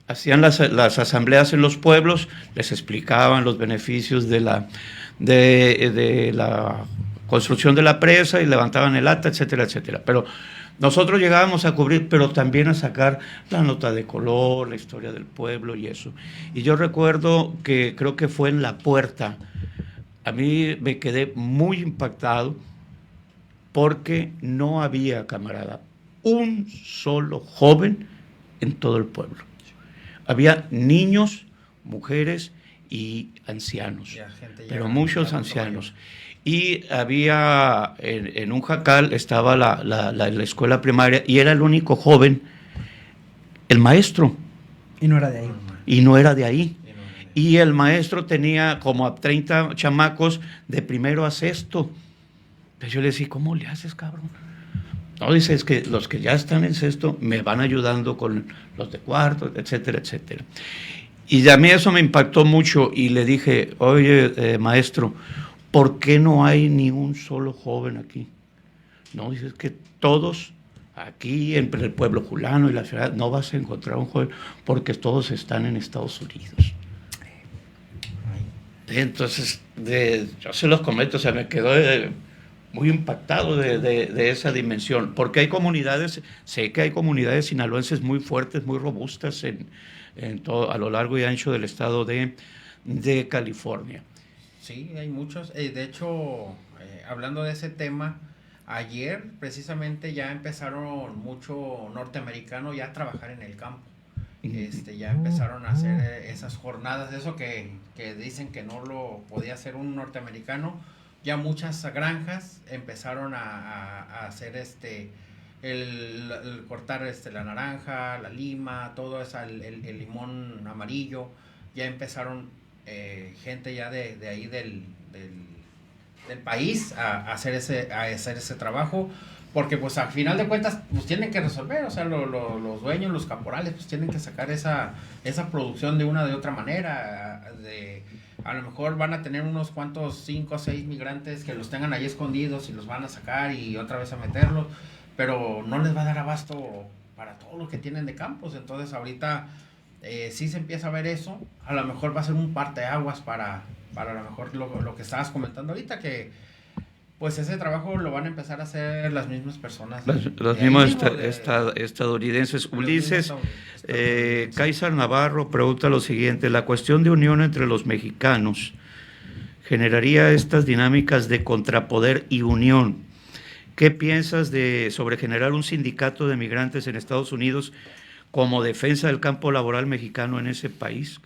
hacían las asambleas en los pueblos, les explicaban los beneficios de la construcción de la presa y levantaban el acta, etcétera, etcétera. Pero nosotros llegábamos a cubrir, pero también a sacar la nota de color, la historia del pueblo y eso. Y yo recuerdo que creo que fue en La Puerta. A mí me quedé muy impactado porque no había, camarada, un solo joven en todo el pueblo. Había niños, mujeres y ancianos, pero muchos ancianos. Y había, en un jacal estaba la escuela primaria y era el único joven, el maestro. Y no era de ahí. Y no era de ahí. Y el maestro tenía como a 30 chamacos de primero a sexto. Entonces yo le decía, ¿cómo le haces, cabrón? No, dice, es que los que ya están en sexto me van ayudando con los de cuarto, etcétera, etcétera. Y a mí eso me impactó mucho y le dije, oye, maestro, ¿por qué no hay ni un solo joven aquí? No, dice, es que todos aquí en el pueblo Julano y la ciudad no vas a encontrar un joven porque todos están en Estados Unidos. Entonces, yo se los comento, o sea, me quedó muy impactado de esa dimensión, porque hay comunidades, sé que hay comunidades sinaloenses muy fuertes, muy robustas en todo, a lo largo y ancho del estado de California. Sí, hay muchos. De hecho, hablando de ese tema, ayer precisamente ya empezaron mucho norteamericanos ya a trabajar en el campo. Ya empezaron a hacer esas jornadas, eso que dicen que no lo podía hacer un norteamericano. Ya muchas granjas empezaron a hacer el cortar la naranja, la lima, todo eso, el limón amarillo. Ya empezaron gente ya de ahí del país a hacer ese trabajo, porque pues al final de cuentas pues tienen que resolver, o sea, los dueños, los caporales pues tienen que sacar esa producción de una de otra manera. A lo mejor van a tener unos cuantos 5 o 6 migrantes que los tengan ahí escondidos y los van a sacar y otra vez a meterlos, pero no les va a dar abasto para todo lo que tienen de campos. Entonces ahorita sí se empieza a ver eso. A lo mejor va a ser un parteaguas para a lo mejor lo que estabas comentando ahorita, que pues ese trabajo lo van a empezar a hacer las mismas personas. Los mismos estadounidenses. Ulises, Kaysar Navarro pregunta lo siguiente: la cuestión de unión entre los mexicanos generaría estas dinámicas de contrapoder y unión. ¿Qué piensas sobre generar un sindicato de migrantes en Estados Unidos como defensa del campo laboral mexicano en ese país?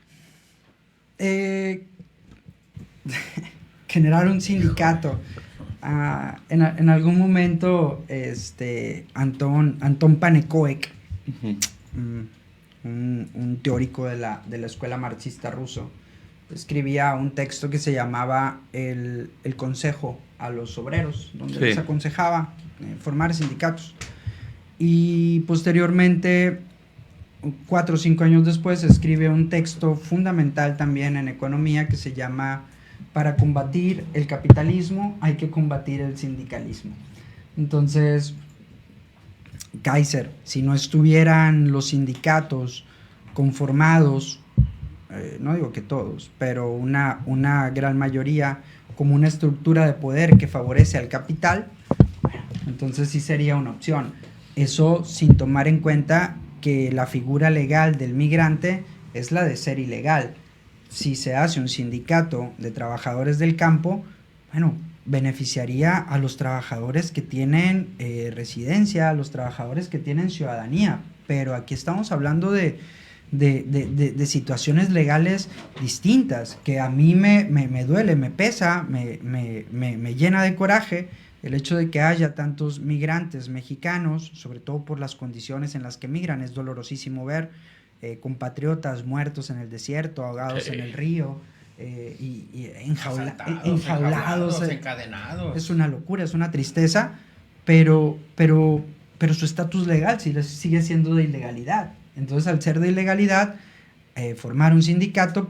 Generar un sindicato. En algún momento, Anton Pannekoek, un teórico de la escuela marxista ruso, escribía un texto que se llamaba el Consejo a los Obreros, donde les aconsejaba formar sindicatos. Y posteriormente, 4 o 5 años después, escribe un texto fundamental también en economía que se llama "Para combatir el capitalismo hay que combatir el sindicalismo". Entonces, Kaiser, si no estuvieran los sindicatos conformados, no digo que todos, pero una gran mayoría, como una estructura de poder que favorece al capital, entonces sí sería una opción. Eso sin tomar en cuenta que la figura legal del migrante es la de ser ilegal. Si se hace un sindicato de trabajadores del campo, bueno, beneficiaría a los trabajadores que tienen residencia, a los trabajadores que tienen ciudadanía, pero aquí estamos hablando de situaciones legales distintas, que a mí me duele, me pesa, me llena de coraje el hecho de que haya tantos migrantes mexicanos, sobre todo por las condiciones en las que migran. Es dolorosísimo ver compatriotas muertos en el desierto, ahogados en el río, y enjaulados, encadenados. Es una locura, es una tristeza, pero su estatus legal sigue siendo de ilegalidad. Entonces, al ser de ilegalidad, formar un sindicato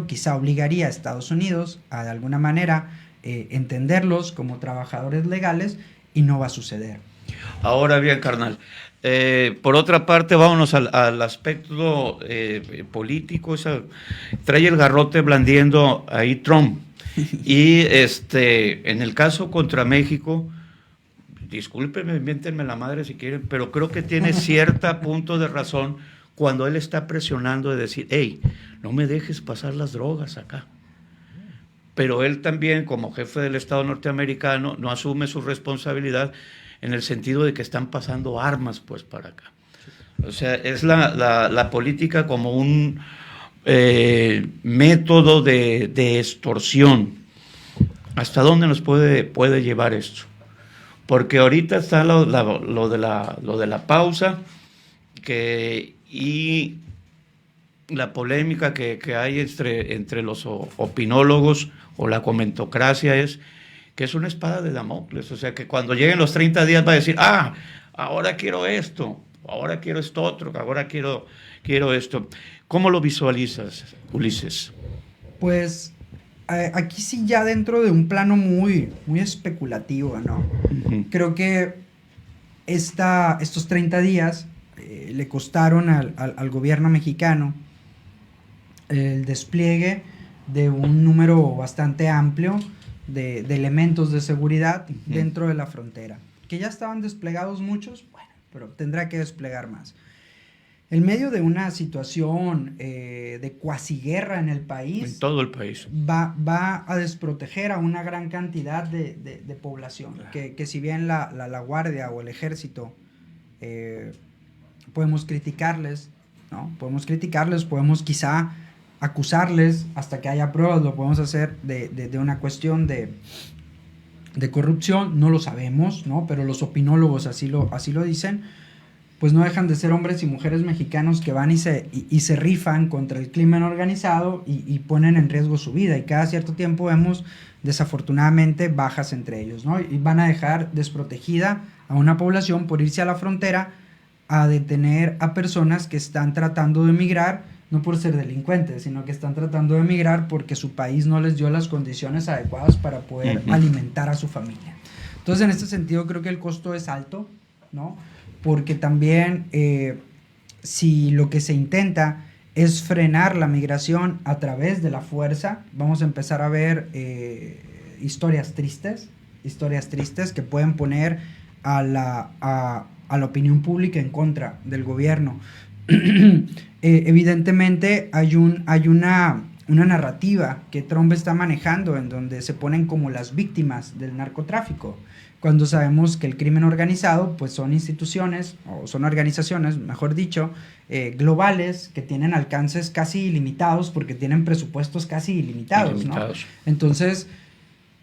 quizá obligaría a Estados Unidos a de alguna manera entenderlos como trabajadores legales, y no va a suceder. Ahora bien, carnal, por otra parte, vámonos al aspecto político. Trae el garrote blandiendo ahí Trump. Y en el caso contra México, discúlpenme, miéntenme la madre si quieren, pero creo que tiene cierto punto de razón cuando él está presionando de decir, hey, no me dejes pasar las drogas acá. Pero él también, como jefe del Estado norteamericano, no asume su responsabilidad en el sentido de que están pasando armas pues para acá. O sea, es la política como un método de extorsión. ¿Hasta dónde nos puede llevar esto? Porque ahorita está lo de la pausa y la polémica que hay entre los opinólogos o la comentocracia es que es una espada de Damocles. O sea, que cuando lleguen los 30 días va a decir, ahora quiero esto, ahora quiero esto otro, ahora quiero esto. ¿Cómo lo visualizas, Ulises? Pues aquí sí, ya dentro de un plano muy, muy especulativo, ¿no? Uh-huh. Creo que estos 30 días le costaron al gobierno mexicano el despliegue de un número bastante amplio de elementos de seguridad dentro de la frontera. Que ya estaban desplegados muchos, bueno, pero tendrá que desplegar más. En medio de una situación de cuasi guerra en el país, en todo el país, va a desproteger a una gran cantidad de población. Claro. Que si bien la Guardia o el Ejército podemos criticarles, ¿no? Podemos quizá acusarles hasta que haya pruebas, lo podemos hacer de una cuestión de corrupción, no lo sabemos, ¿no? Pero los opinólogos así lo dicen. Pues no dejan de ser hombres y mujeres mexicanos que van y se rifan contra el crimen organizado y ponen en riesgo su vida, y cada cierto tiempo vemos desafortunadamente bajas entre ellos, ¿no? Y van a dejar desprotegida a una población por irse a la frontera a detener a personas que están tratando de emigrar, no por ser delincuentes, sino que están tratando de emigrar porque su país no les dio las condiciones adecuadas para poder alimentar a su familia. Entonces, en este sentido, creo que el costo es alto, ¿no? Porque también si lo que se intenta es frenar la migración a través de la fuerza, vamos a empezar a ver historias tristes que pueden poner a la opinión pública en contra del gobierno. Evidentemente hay una narrativa que Trump está manejando en donde se ponen como las víctimas del narcotráfico. cuando sabemos que el crimen organizado pues son instituciones, o son organizaciones, mejor dicho, globales, que tienen alcances casi ilimitados porque tienen presupuestos casi ilimitados, ¿no? Entonces,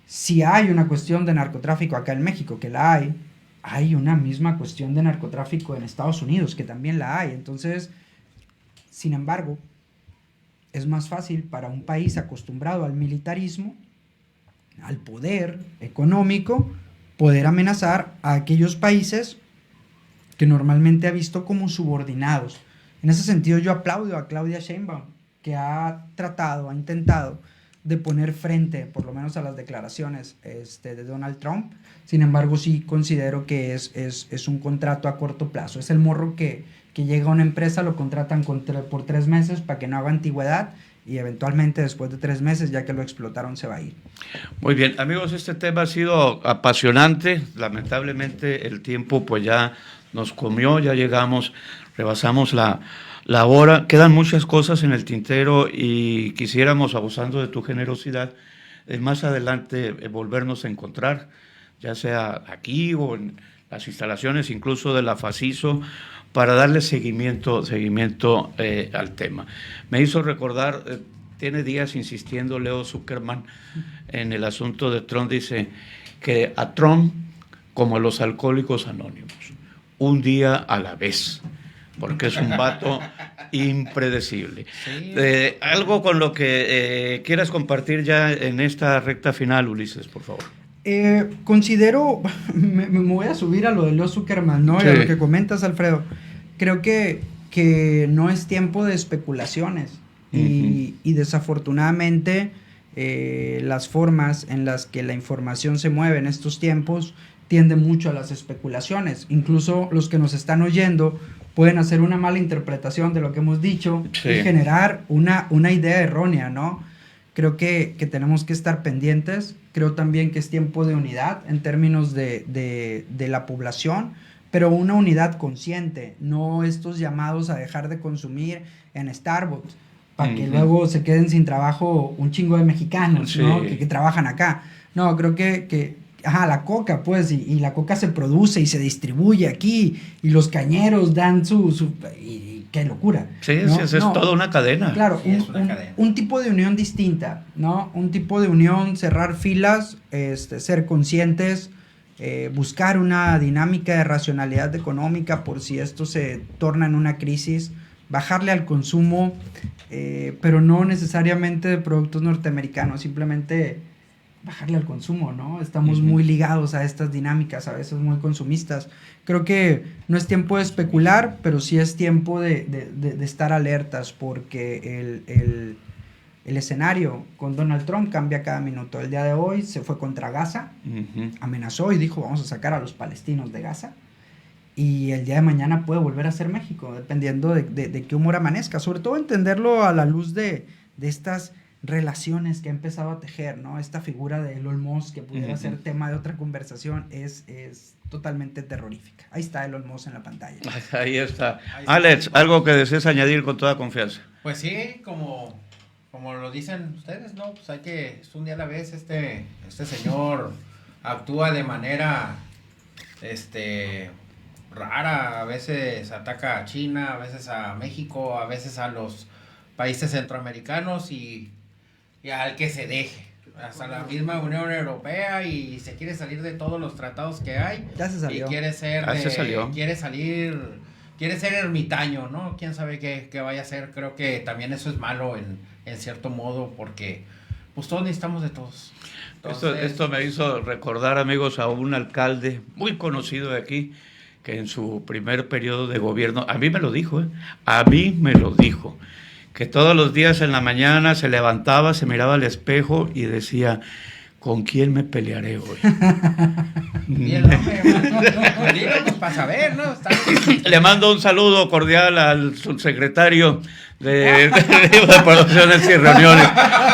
si hay una cuestión de narcotráfico acá en México, que la hay una misma cuestión de narcotráfico en Estados Unidos, que también la hay. Entonces, sin embargo, es más fácil para un país acostumbrado al militarismo, al poder económico, poder amenazar a aquellos países que normalmente ha visto como subordinados. En ese sentido, yo aplaudo a Claudia Sheinbaum, que ha intentado de poner frente, por lo menos a las declaraciones de Donald Trump. Sin embargo, sí considero que es un contrato a corto plazo. Es el morro que llega a una empresa, lo contratan por 3 meses para que no haga antigüedad, y eventualmente después de 3 meses, ya que lo explotaron, se va a ir. Muy bien, amigos, este tema ha sido apasionante. Lamentablemente el tiempo pues ya nos comió, ya rebasamos la hora. Quedan muchas cosas en el tintero y quisiéramos, abusando de tu generosidad, más adelante volvernos a encontrar, ya sea aquí o en las instalaciones incluso de la FACISO, para darle seguimiento al tema. Me hizo recordar, tiene días insistiendo Leo Zuckerman en el asunto de Trump, dice que a Trump, como a los alcohólicos anónimos, un día a la vez, porque es un vato impredecible. Sí. Algo con lo que quieras compartir ya en esta recta final, Ulises, por favor. Considero, me voy a subir a lo de Leo Zuckerman, ¿no? Sí. Y a lo que comentas, Alfredo. Creo que no es tiempo de especulaciones. Y desafortunadamente las formas en las que la información se mueve en estos tiempos tienden mucho a las especulaciones. Incluso los que nos están oyendo pueden hacer una mala interpretación de lo que hemos dicho, sí, y generar una idea errónea, ¿no? Creo que tenemos que estar pendientes. Creo también que es tiempo de unidad en términos de la población, pero una unidad consciente, no estos llamados a dejar de consumir en Starbucks, para que luego se queden sin trabajo un chingo de mexicanos, sí, ¿no? que trabajan acá. No, creo que la coca, pues, y la coca se produce y se distribuye aquí, y los cañeros dan y qué locura. Sí, ¿no? Sí, es toda una cadena. Claro, sí, un tipo de unión distinta, ¿no? Un tipo de unión, cerrar filas, ser conscientes, buscar una dinámica de racionalidad económica por si esto se torna en una crisis, bajarle al consumo, pero no necesariamente de productos norteamericanos, simplemente bajarle al consumo, ¿no? Estamos muy ligados a estas dinámicas, a veces muy consumistas. Creo que no es tiempo de especular, pero sí es tiempo de estar alertas, porque el escenario con Donald Trump cambia cada minuto. El día de hoy se fue contra Gaza, amenazó y dijo vamos a sacar a los palestinos de Gaza, y el día de mañana puede volver a ser México, dependiendo de qué humor amanezca. Sobre todo entenderlo a la luz de estas relaciones que ha empezado a tejer, ¿no? Esta figura de Elon Musk, que pudiera ser tema de otra conversación, es totalmente terrorífica. Ahí está Elon Musk en la pantalla. Ahí está. Alex, algo que desees añadir con toda confianza. Pues sí, como lo dicen ustedes, ¿no? Pues es un día a la vez. Este señor actúa de manera rara. A veces ataca a China, a veces a México, a veces a los países centroamericanos y al que se deje, hasta la misma Unión Europea, y se quiere salir de todos los tratados que hay. Ya se salió. Y quiere ser ermitaño, ¿no? Quién sabe qué vaya a hacer. Creo que también eso es malo en cierto modo, porque pues todos necesitamos de todos. Entonces, esto me hizo recordar, amigos, a un alcalde muy conocido de aquí, que en su primer periodo de gobierno, a mí me lo dijo, que todos los días en la mañana se levantaba, se miraba al espejo y decía, ¿con quién me pelearé hoy? Bien, pues para saber, ¿no? Le mando un saludo cordial al subsecretario de producciones y reuniones.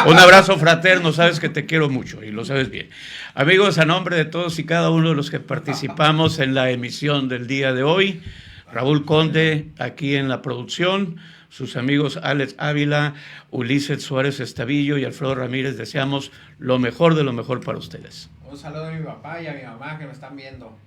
Un abrazo fraterno, sabes que te quiero mucho y lo sabes bien. Amigos, a nombre de todos y cada uno de los que participamos en la emisión del día de hoy, Raúl Conde aquí en la producción, sus amigos Alex Ávila, Ulises Suárez Estavillo y Alfredo Ramírez, deseamos lo mejor de lo mejor para ustedes. Un saludo a mi papá y a mi mamá que me están viendo.